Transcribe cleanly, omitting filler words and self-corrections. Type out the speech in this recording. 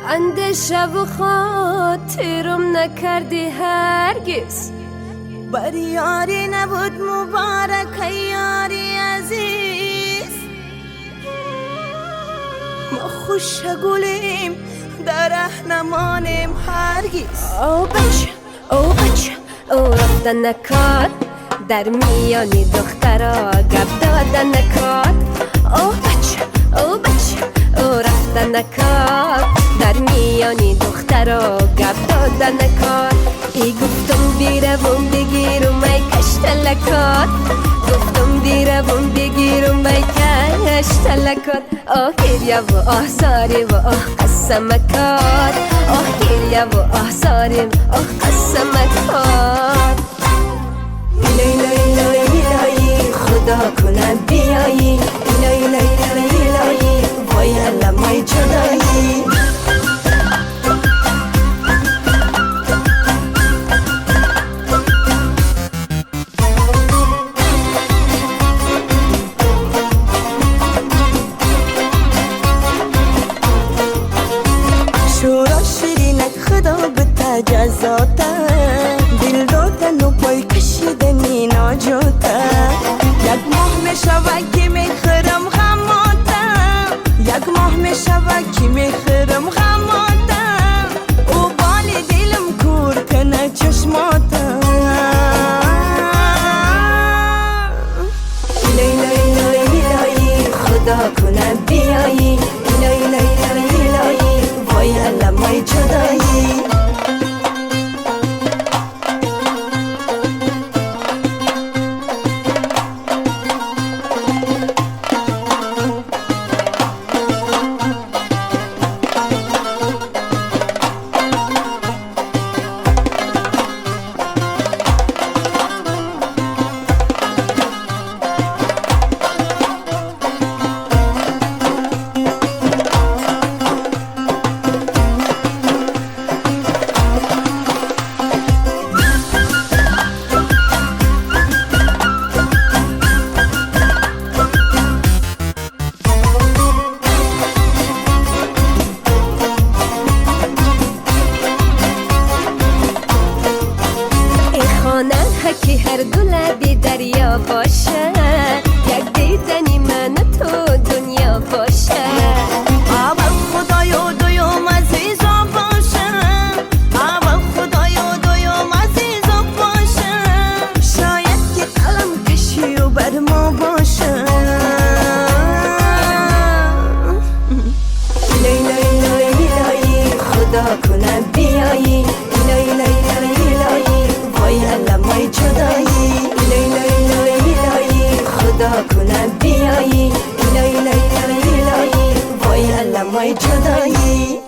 اندیشه و خاطرم نکردی هرگز، بر یاری نبود مبارک یاری عزیز. ما خوش گلیم در رهنمانیم هرگز. او بچه او رفتن نکات، در میانی دخترا گپ دادن نکات. او بچه او رفتن نکات، در میانی دخترا گپ دادن نکات. ای گفتم بیروم بگیرم ای کشتلکات، گفتم بیروم بگیرم ای کشتلکات. آه گریه و آه ساریم آه قسمکات، آه گریه و آه ساریم آه قسمکات. الهی خدا کنه بیایی، الهی وای علمای جدایی. شورا شیرینک خدا به تجزاته، دل دادن و پای کشیدنی ناجاته. یک ماه میشود که میخورم غماتم، یک ماه میشود که میخورم غماتم. او بال دلم کور کنه چشماتم. الهی خدا کنه بیایی، الهی وای علمای جدایی. که هر دو لبی دریا باشه، یک دیدنی من تو دنیا باشه. اول خدایا دویم عزیزا باشه، اول خدایا دویم عزیزا باشه. شاید که قلم کشی و بر ما باشه. الهی خدا کنه بیایی، الهی وای علمای جدایی. الهی خدا کنه بیایی، الهی وای علمای جدایی.